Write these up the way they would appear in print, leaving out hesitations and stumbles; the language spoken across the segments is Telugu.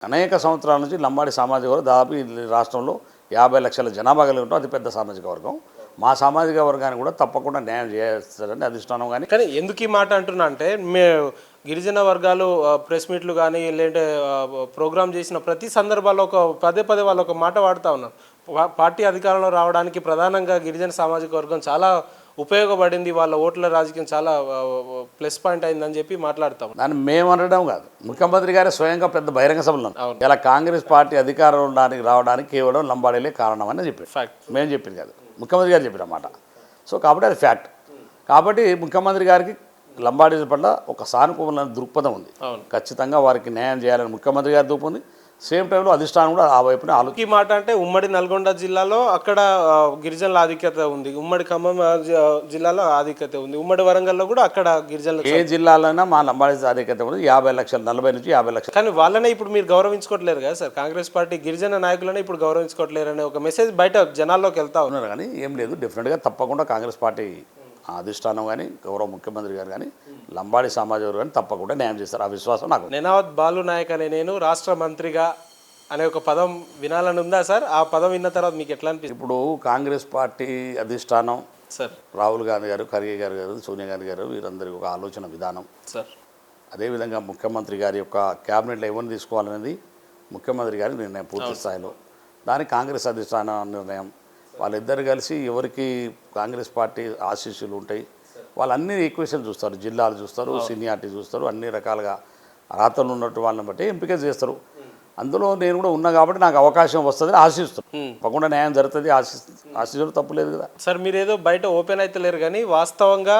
అనేక సంవత్సరాల నుంచి లంబాడి సామాజిక వర్గం దాదాపు ఈ రాష్ట్రంలో 50 లక్షల జనాభా కలిగి ఉంటాం. అతిపెద్ద సామాజిక వర్గం. మా సామాజిక వర్గాన్ని కూడా తప్పకుండా న్యాయం చేస్తారని అధిష్టానం. కానీ ఎందుకు ఈ మాట అంటున్నా అంటే గిరిజన వర్గాలు ప్రెస్ మీట్లు కానీ లేదంటే ప్రోగ్రామ్ చేసిన ప్రతి సందర్భాల్లో పదే వాళ్ళు ఒక మాట వాడుతూ ఉన్నారు. పార్టీ అధికారంలో రావడానికి ప్రధానంగా గిరిజన సామాజిక వర్గం చాలా ఉపయోగపడింది, వాళ్ళ ఓట్ల రాజకీయం చాలా ప్లస్ పాయింట్ అయిందని చెప్పి మాట్లాడతాం. దాన్ని మేము అనడం కాదు, ముఖ్యమంత్రి గారే స్వయంగా పెద్ద బహిరంగ సభలు ఇలా కాంగ్రెస్ పార్టీ అధికారంలోకి రావడానికి కేవలం లంబాడీలే కారణం అని చెప్పారు. ఫ్యాక్ట్ మేము చెప్పింది కాదు, ముఖ్యమంత్రి గారు చెప్పిన మాట. సో కాబట్టి అది ఫ్యాక్ట్. కాబట్టి ముఖ్యమంత్రి గారికి లంబాడీల పట్ల ఒక సానుకూల దృక్పథం ఉంది. ఖచ్చితంగా వారికి న్యాయం చేయాలని ముఖ్యమంత్రి గారి దృక్పథం ఉంది. సేమ్ టైంలో అధిష్టానం కూడా ఆ వైపున ఈ మాట అంటే ఉమ్మడి నల్గొండ జిల్లాలో అక్కడ గిరిజనుల ఆధిక్యత ఉంది, ఉమ్మడి ఖమ్మం జిల్లాలో ఆధిక్యత ఉంది, ఉమ్మడి వరంగల్లో కూడా అక్కడ గిరిజనులు ఏ జిల్లాలోనైనా మా లంబాడీ ఆధిక్యత ఉంది. 50 లక్షలు 40 నుంచి 50 లక్షలు. కానీ వాళ్ళనే ఇప్పుడు మీరు గౌరవించుకోవట్లేరు కదా సార్. కాంగ్రెస్ పార్టీ గిరిజన నాయకులనే ఇప్పుడు గౌరవించుకోవట్లేరు అనే ఒక మెసేజ్ బయట జనాల్లోకి వెళ్తా ఉన్నారు. కానీ ఏం లేదు, డెఫినెట్గా తప్పకుండా కాంగ్రెస్ పార్టీ అధిష్టానం కానీ గౌరవ ముఖ్యమంత్రి గారు కానీ లంబాడీ సమాజం కానీ తప్పకుండా న్యాయం చేస్తారు. ఆ విశ్వాసం నాకు. నేనావత్ బాలు నాయక్ అనే నేను రాష్ట్ర మంత్రిగా అనే ఒక పదం వినాలని ఉందా సార్? ఆ పదం విన్న తర్వాత మీకు ఎట్లా అనిపిస్తుంది? ఇప్పుడు కాంగ్రెస్ పార్టీ అధిష్టానం సార్ రాహుల్ గాంధీ గారు, ఖర్గే గారు, సోనియా గాంధీ గారు వీరందరి ఒక ఆలోచన విధానం సార్. అదేవిధంగా ముఖ్యమంత్రి గారి యొక్క క్యాబినెట్లో ఎవరిని తీసుకోవాలనేది ముఖ్యమంత్రి గారి నిర్ణయం పూర్తి స్థాయిలో. దానికి కాంగ్రెస్ అధిష్టాన నిర్ణయం. వాళ్ళిద్దరు కలిసి ఎవరికి కాంగ్రెస్ పార్టీ ఆశీస్సులు ఉంటాయి వాళ్ళన్ని ఈక్వేషన్ చూస్తారు, జిల్లాలు చూస్తారు, సీనియారిటీ చూస్తారు, అన్ని రకాలుగా అర్హతలు ఉన్నట్టు వాళ్ళని బట్టి ఎంపిక చేస్తారు. అందులో నేను కూడా ఉన్నా కాబట్టి నాకు అవకాశం వస్తుందని ఆశిస్తున్నాను. తప్పకుండా న్యాయం జరుగుతుంది, ఆశించడం తప్పులేదు కదా సార్. మీరు ఏదో బయట ఓపెన్ అయితే లేరు కానీ వాస్తవంగా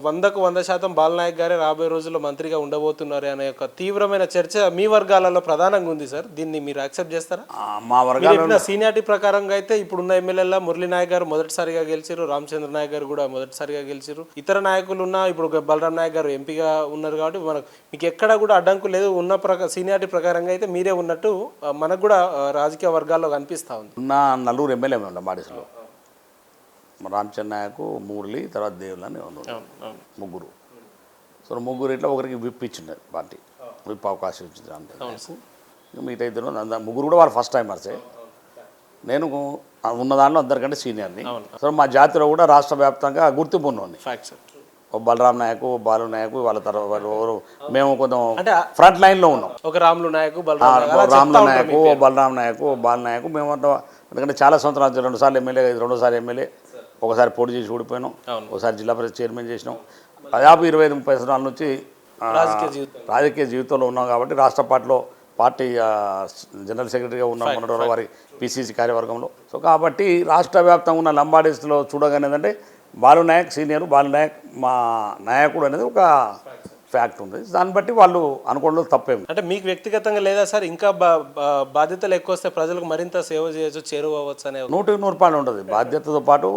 100% బాలనాయక్ గారే రాబోయే రోజుల్లో మంత్రిగా ఉండబోతున్నారు అనే ఒక తీవ్రమైన చర్చ మీ వర్గాలలో ప్రధానంగా ఉంది సార్. దీన్ని మీరు యాక్సెప్ట్ చేస్తారా? మా వర్గాలలో సీనియారిటీ ప్రకారంగా అయితే ఇప్పుడున్న ఎమ్మెల్యేల మురళీ నాయక్ గారు మొదటిసారిగా గెలిచారు, రామచంద్ర నాయక్ గారు కూడా మొదటిసారిగా గెలిచారు, ఇతర నాయకులు ఉన్న ఇప్పుడు బలరాం నాయక్ గారు ఎంపీగా ఉన్నారు. కాబట్టి మీకు ఎక్కడ కూడా అడ్డంకు లేదు. ఉన్న సీనియారిటీ ప్రకారంగా అయితే మీరే ఉన్నట్టు మనకు కూడా రాజకీయ వర్గాల్లో కనిపిస్తూ ఉంది. ఉన్న నలుగురు ఎమ్మెల్యే ఉన్నాం బాడీస్లో. రామచంద్ర నాయకు, మురళి, తర్వాత దేవులని ముగ్గురు. సో ముగ్గురు ఇట్లా ఒకరికి విప్ ఇచ్చింది పార్టీ, విప్ అవకాశం ఇచ్చింది రామచంద్ర నాయకు. మిగతా ఇద్దరు ముగ్గురు కూడా వాళ్ళు ఫస్ట్ టైమర్సే. నేను ఉన్న దాంట్లో అందరికంటే సీనియర్ని. సో మా జాతిలో కూడా రాష్ట్ర వ్యాప్తంగా గుర్తింపు ఉన్నోండి. బలరాం నాయకు, బాలు నాయకు, వాళ్ళ తర్వాత మేము కొంచెం ఫ్రంట్ లైన్లో ఉన్నాం. ఒక రాములు నాయకు, రాములు నాయకు, బలరాం నాయకు, బాలు నాయకు మేమంతా. ఎందుకంటే చాలా సంవత్సరాలు 2 సార్లు ఎమ్మెల్యే, 2సారి ఎమ్మెల్యే, ఒకసారి పోటీ చేసి ఓడిపోయినాం, ఒకసారి జిల్లా పరిషత్ చైర్మన్ చేసినాం. దాదాపు 25-30 సంవత్సరాల నుంచి రాజకీయ జీవితంలో ఉన్నాం. కాబట్టి రాష్ట్ర పార్టీ జనరల్ సెక్రటరీగా ఉన్నాం వారి పిసిసి కార్యవర్గంలో. సో కాబట్టి రాష్ట్ర వ్యాప్తంగా ఉన్న లంబాడీస్లో చూడగానే ఏంటంటే బాలు నాయక్ సీనియర్, బాలు నాయక్ మా నాయకుడు అనేది ఒక ఫ్యాక్ట్ ఉంది. దాన్ని బట్టి వాళ్ళు అనుకోవడంలో తప్పేమి. అంటే మీకు వ్యక్తిగతంగా లేదా సార్ ఇంకా బాధ్యతలు ఎక్కువ వస్తే ప్రజలకు మరింత సేవ చేయొచ్చు, చేరువవచ్చు అనే 100% ఉంటుంది. బాధ్యతతో పాటు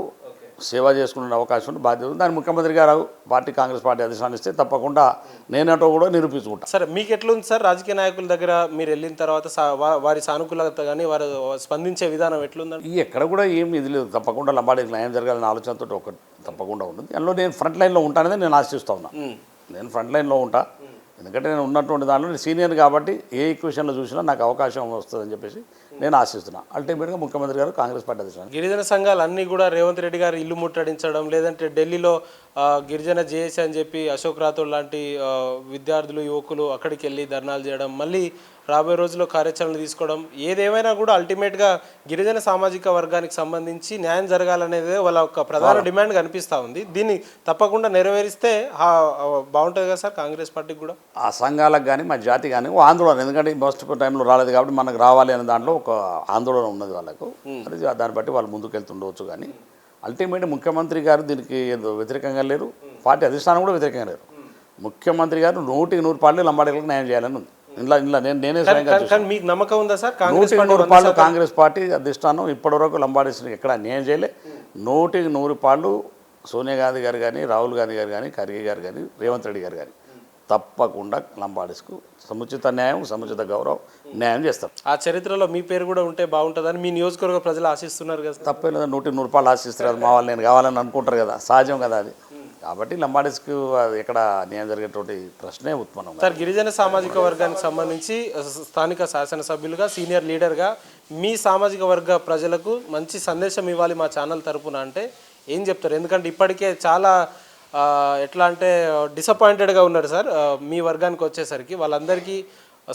సేవ చేసుకునే అవకాశం ఉంది, బాధ్యత ఉంది. దాన్ని ముఖ్యమంత్రి గారు పార్టీ కాంగ్రెస్ పార్టీ అధిష్టానం ఇస్తే తప్పకుండా నేనంటూ కూడా నిరూపించుకుంటాను. సరే, మీకు ఎట్లుంది సార్ రాజకీయ నాయకుల దగ్గర మీరు వెళ్ళిన తర్వాత వారి సానుకూలత కానీ వారు స్పందించే విధానం ఎట్లుందండి? ఎక్కడ కూడా ఏమి ఇది లేదు. తప్పకుండా లంబాడీకి న్యాయం జరగాలనే ఆలోచనతో ఒక తప్పకుండా ఉంటుంది. అందులో నేను ఫ్రంట్ లైన్లో ఉంటానని నేను ఆశిస్తూ ఉన్నా. నేను ఫ్రంట్ లైన్లో ఉంటా, ఎందుకంటే నేను ఉన్నటువంటి దాంట్లో నేను సీనియర్ కాబట్టి ఏ ఈక్వేషన్లో చూసినా నాకు అవకాశం వస్తుందని చెప్పేసి నేను ఆశిస్తున్నాను. అల్టిమేట్గా ముఖ్యమంత్రి గారు కాంగ్రెస్ పార్టీ అధిష్టానం. గిరిజన సంఘాలు అన్నీ కూడా రేవంత్ రెడ్డి గారు ఇల్లు ముట్టడించడం, లేదంటే ఢిల్లీలో గిరిజన జేఏసీ అని చెప్పి అశోక్ రాథోడ్ లాంటి విద్యార్థులు, యువకులు అక్కడికి వెళ్ళి ధర్నాలు చేయడం, మళ్ళీ రాబోయే రోజుల్లో కార్యాచరణలు తీసుకోవడం, ఏదేమైనా కూడా అల్టిమేట్గా గిరిజన సామాజిక వర్గానికి సంబంధించి న్యాయం జరగాలనేదే వాళ్ళ ఒక ప్రధాన డిమాండ్ కనిపిస్తూ ఉంది. దీన్ని తప్పకుండా నెరవేరిస్తే బాగుంటుంది కదా సార్ కాంగ్రెస్ పార్టీకి కూడా. ఆ సంఘాలకు కానీ మా జాతి కానీ ఆందోళన, ఎందుకంటే మోస్ట్ టైంలో రాలేదు కాబట్టి మనకు రావాలి అనే దాంట్లో ఒక ఆందోళన ఉన్నది వాళ్ళకు. అది దాన్ని బట్టి వాళ్ళు ముందుకు వెళ్తుండవచ్చు. కానీ అల్టిమేట్ ముఖ్యమంత్రి గారు దీనికి ఏదో వ్యతిరేకంగా లేరు, పార్టీ అధిష్టానం కూడా వ్యతిరేకంగా లేరు. ముఖ్యమంత్రి గారు 100% లంబాడీలకు న్యాయం చేయాలని ఉంది. నేనే మీకు నమ్మకం ఉందా సార్? 100% కాంగ్రెస్ పార్టీ అధిష్టానం ఇప్పటివరకు లంబాడీస్కి ఎక్కడ న్యాయం చేయలే. 100% సోనియా గాంధీ గారు కానీ, రాహుల్ గాంధీ గారు కానీ, ఖర్గే గారు కానీ, రేవంత్ రెడ్డి గారు కానీ తప్పకుండా లంబాడీస్కు సముచిత న్యాయం, సముచిత గౌరవం, న్యాయం చేస్తారు. ఆ చరిత్రలో మీ పేరు కూడా ఉంటే బాగుంటుందని మీ నియోజకవర్గ ప్రజలు ఆశిస్తున్నారు కదా? తప్పే లేదా, 100% ఆశిస్తారు కదా. మా వాళ్ళు నేను కావాలని అనుకుంటారు కదా, సహజం కదా అది. కాబట్టి లంబాడీస్కి అది ఎక్కడ న్యాయం జరిగేటువంటి ప్రశ్నే ఉత్పన్నం కాదు. సార్ గిరిజన సామాజిక వర్గానికి సంబంధించి స్థానిక శాసనసభ్యులుగా సీనియర్ లీడర్గా మీ సామాజిక వర్గ ప్రజలకు మంచి సందేశం ఇవ్వాలి మా ఛానల్ తరపున అంటే ఏం చెప్తారు? ఎందుకంటే ఇప్పటికే చాలా ఎట్లా అంటే డిసప్పాయింటెడ్గా ఉన్నారు సార్. మీ వర్గానికి వచ్చేసరికి వాళ్ళందరికీ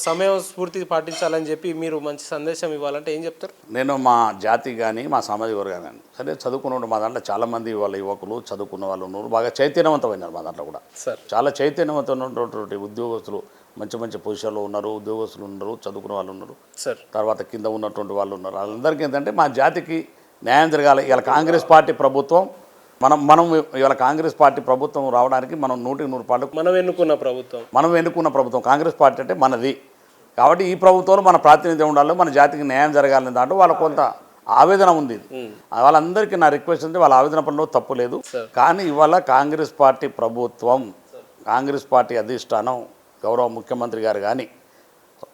సమయం స్ఫూర్తి పాటించాలని చెప్పి మీరు మంచి సందేశం ఇవ్వాలంటే ఏం చెప్తారు? నేను మా జాతి కానీ మా సామాజిక వర్గాన్ని కానీ సరే చదువుకున్న మా దాంట్లో చాలామంది వాళ్ళ యువకులు చదువుకున్న వాళ్ళు ఉన్నారు, బాగా చైతన్యవంతమైనారు. మా దాంట్లో కూడా సార్ చాలా చైతన్యవంతమైనటువంటి ఉద్యోగస్తులు మంచి మంచి పొజిషన్లో ఉన్నారు, ఉద్యోగస్తులు ఉన్నారు, చదువుకున్న వాళ్ళు ఉన్నారు, సార్ తర్వాత కింద ఉన్నటువంటి వాళ్ళు ఉన్నారు. వాళ్ళందరికీ ఏంటంటే మా జాతికి న్యాయం జరగాలి. ఇవాళ కాంగ్రెస్ పార్టీ ప్రభుత్వం మనం ఇవాళ కాంగ్రెస్ పార్టీ ప్రభుత్వం రావడానికి మనం 100% మనం ఎన్నుకున్న ప్రభుత్వం కాంగ్రెస్ పార్టీ అంటే మనది. కాబట్టి ఈ ప్రభుత్వంలో మన ప్రాతినిధ్యం ఉండాలి, మన జాతికి న్యాయం జరగాలని దాంట్లో వాళ్ళ కొంత ఆవేదన ఉంది. వాళ్ళందరికీ నా రిక్వెస్ట్ అంటే వాళ్ళ ఆవేదన పనిలో తప్పు లేదు. కానీ ఇవాళ కాంగ్రెస్ పార్టీ ప్రభుత్వం, కాంగ్రెస్ పార్టీ అధిష్టానం, గౌరవ ముఖ్యమంత్రి గారు కానీ,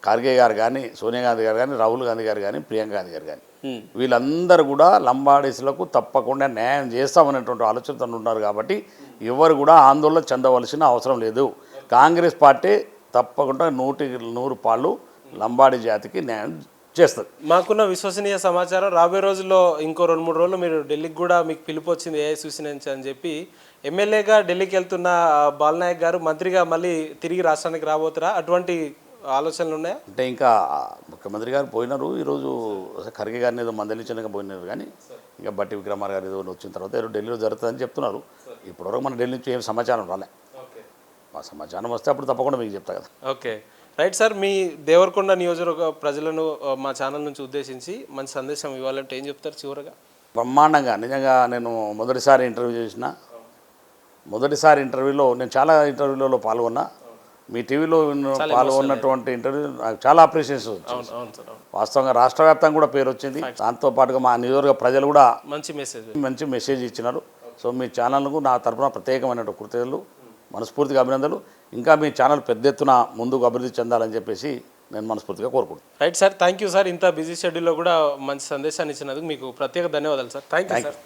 ఖర్గే గారు కానీ, సోనియా గాంధీ గారు కానీ, రాహుల్ గాంధీ గారు కానీ, ప్రియాంక గాంధీ గారు కానీ, వీళ్ళందరూ కూడా లంబాడీస్లకు తప్పకుండా న్యాయం చేస్తామనేటువంటి ఆలోచనతో ఉన్నారు. కాబట్టి ఎవరు కూడా ఆందోళన చెందవలసిన అవసరం లేదు. కాంగ్రెస్ పార్టీ తప్పకుండా 100% లంబాడీ జాతికి న్యాయం చేస్తుంది. మాకున్న విశ్వసనీయ సమాచారం రాబోయే రోజుల్లో ఇంకో 2-3 రోజులు మీరు ఢిల్లీకి కూడా మీకు పిలుపు వచ్చింది ఏఐసీసీ నుంచి అని చెప్పి. ఎమ్మెల్యేగా ఢిల్లీకి వెళ్తున్న బాలనాయక్ గారు మంత్రిగా మళ్ళీ తిరిగి రాష్ట్రానికి రాబోతారా? అటువంటి ఆలోచనలు ఉన్నాయా? అంటే ఇంకా ముఖ్యమంత్రి గారు పోయినారు, ఈరోజు ఖర్గే గారిని ఏదో మందలించడానికి పోయినారు. కానీ ఇంకా బట్టి విక్రమార్ గారు ఏదో వచ్చిన తర్వాత ఏదో ఢిల్లీలో జరుగుతుందని చెప్తున్నారు. ఇప్పటివరకు మన ఢిల్లీ నుంచి ఏం సమాచారం రాలే. మా సమాచారం వస్తే అప్పుడు తప్పకుండా మీకు చెప్తా కదా. Okay right sir. మీ దేవరకొండ నియోజకవర్గ ప్రజలను మా ఛానల్ నుంచి ఉద్దేశించి మంచి సందేశం ఇవ్వాలంటే ఏం చెప్తారు చివరగా? బ్రహ్మాండంగా నిజంగా నేను మొదటిసారి ఇంటర్వ్యూ చేసిన, మొదటిసారి ఇంటర్వ్యూలో నేను చాలా ఇంటర్వ్యూలలో పాల్గొన్నా. మీ టీవీలో పాల్గొన్నటువంటి ఇంటర్వ్యూ నాకు చాలా అప్రిషియేషన్ వచ్చింది. వాస్తవంగా రాష్ట్ర వ్యాప్తంగా కూడా పేరు వచ్చింది. దాంతోపాటుగా మా నియోజకవర్గ ప్రజలు కూడా మంచి మెసేజ్ ఇచ్చినారు. సో మీ ఛానల్కు నా తరఫున ప్రత్యేకమైన కృతజ్ఞతలు, మనస్ఫూర్తిగా అభినందనలు. ఇంకా మీ ఛానల్ పెద్ద ఎత్తున ముందుకు అభివృద్ధి చెందాలని చెప్పేసి నేను మనస్ఫూర్తిగా కోరుకుంటున్నాను. Right sir, thank you sir. ఇంత బిజీ షెడ్యూల్లో కూడా మంచి సందేశాన్ని ఇచ్చినందుకు మీకు ప్రత్యేక ధన్యవాదాలు సార్. Thank you sir.